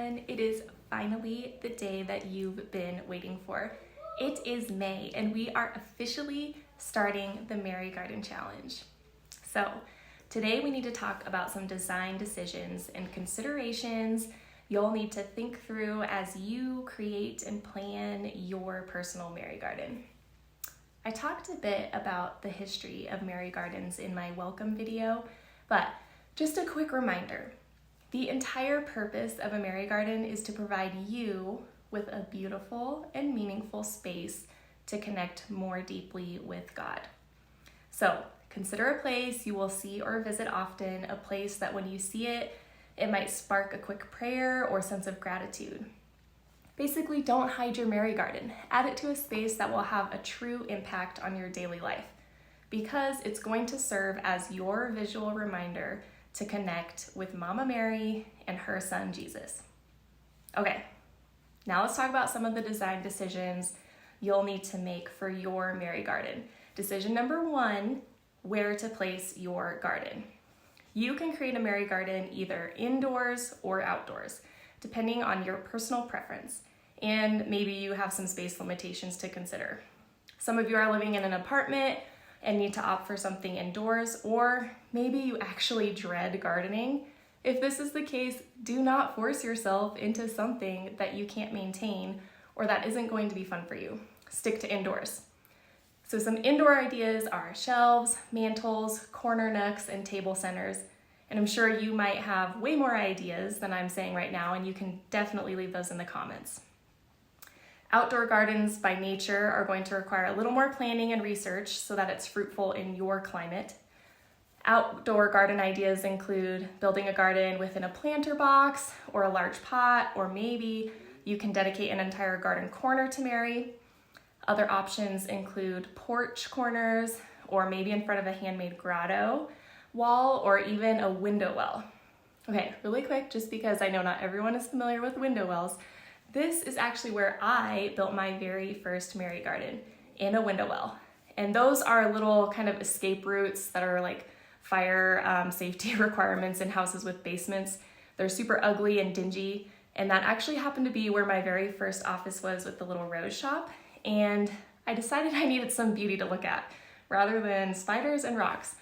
everyone. It is finally the day that you've been waiting for. It is May and we are officially starting the Mary Garden Challenge. So today we need to talk about some design decisions and considerations you'll need to think through as you create and plan your personal Mary Garden. I talked a bit about the history of Mary Gardens in my welcome video, but just a quick reminder. The entire purpose of a Mary Garden is to provide you with a beautiful and meaningful space to connect more deeply with God. So consider a place you will see or visit often, a place that when you see it, it might spark a quick prayer or sense of gratitude. Basically, don't hide your Mary Garden. Add it to a space that will have a true impact on your daily life because it's going to serve as your visual reminder to connect with Mama Mary and her son, Jesus. Okay, now let's talk about some of the design decisions you'll need to make for your Mary Garden. Decision number 1, where to place your garden. You can create a Mary Garden either indoors or outdoors, depending on your personal preference. And maybe you have some space limitations to consider. Some of you are living in an apartment and need to opt for something indoors, or maybe you actually dread gardening. If this is the case, do not force yourself into something that you can't maintain or that isn't going to be fun for you. Stick to indoors. So some indoor ideas are shelves, mantles, corner nooks, and table centers. And I'm sure you might have way more ideas than I'm saying right now, and you can definitely leave those in the comments. Outdoor gardens by nature are going to require a little more planning and research so that it's fruitful in your climate. Outdoor garden ideas include building a garden within a planter box or a large pot, or maybe you can dedicate an entire garden corner to Mary. Other options include porch corners, or maybe in front of a handmade grotto wall, or even a window well. Okay, really quick, just because I know not everyone is familiar with window wells, this is actually where I built my very first Mary Garden, in a window well. And those are little kind of escape routes that are like fire safety requirements in houses with basements. They're super ugly and dingy. And that actually happened to be where my very first office was with the little rose shop. And I decided I needed some beauty to look at rather than spiders and rocks.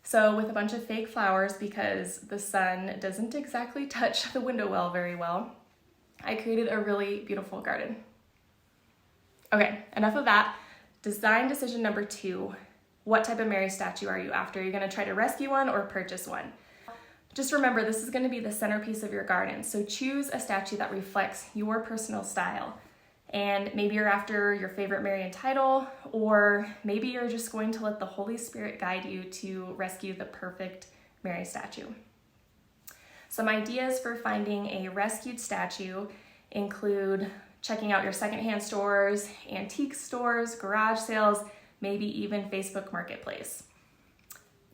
So with a bunch of fake flowers, because the sun doesn't exactly touch the window well very well, I created a really beautiful garden. Okay, enough of that. Design decision number 2. What type of Mary statue are you after? Are you gonna try to rescue one or purchase one? Just remember, this is gonna be the centerpiece of your garden. So choose a statue that reflects your personal style. And maybe you're after your favorite Marian title, or maybe you're just going to let the Holy Spirit guide you to rescue the perfect Mary statue. Some ideas for finding a rescued statue include checking out your secondhand stores, antique stores, garage sales, maybe even Facebook Marketplace.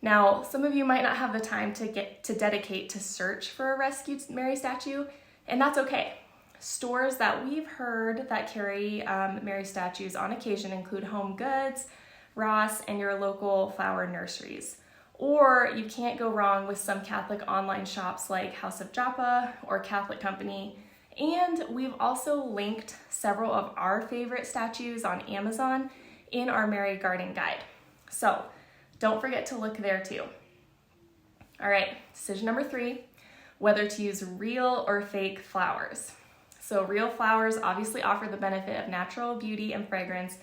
Now, some of you might not have the time to dedicate to search for a rescued Mary statue, and that's okay. Stores that we've heard that carry Mary statues on occasion include Home Goods, Ross, and your local flower nurseries. Or you can't go wrong with some Catholic online shops like House of Joppa or Catholic Company. And we've also linked several of our favorite statues on Amazon in our Mary Garden Guide. So don't forget to look there too. All right, decision number 3, whether to use real or fake flowers. So real flowers obviously offer the benefit of natural beauty and fragrance,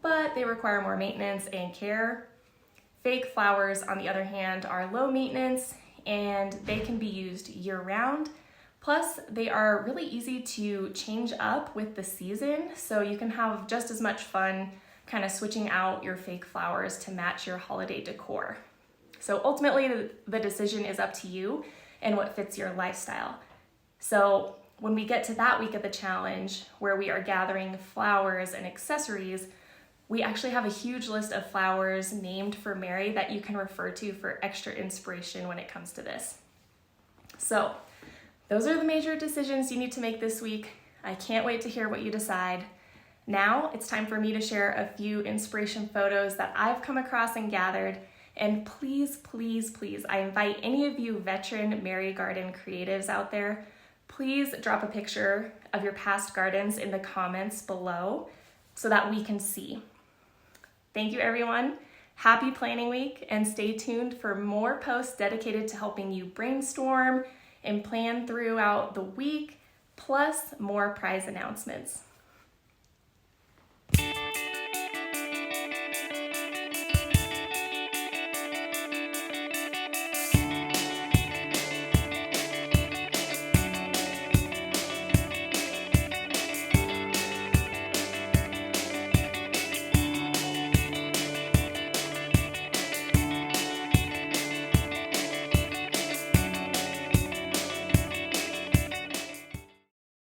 but they require more maintenance and care. Fake flowers, on the other hand, are low maintenance and they can be used year-round. Plus, they are really easy to change up with the season, so you can have just as much fun kind of switching out your fake flowers to match your holiday decor. So ultimately, the decision is up to you and what fits your lifestyle. So when we get to that week of the challenge, where we are gathering flowers and accessories, we actually have a huge list of flowers named for Mary that you can refer to for extra inspiration when it comes to this. So those are the major decisions you need to make this week. I can't wait to hear what you decide. Now it's time for me to share a few inspiration photos that I've come across and gathered. And please, please, please, I invite any of you veteran Mary Garden creatives out there, please drop a picture of your past gardens in the comments below so that we can see. Thank you, everyone. Happy planning week, and stay tuned for more posts dedicated to helping you brainstorm and plan throughout the week, plus more prize announcements.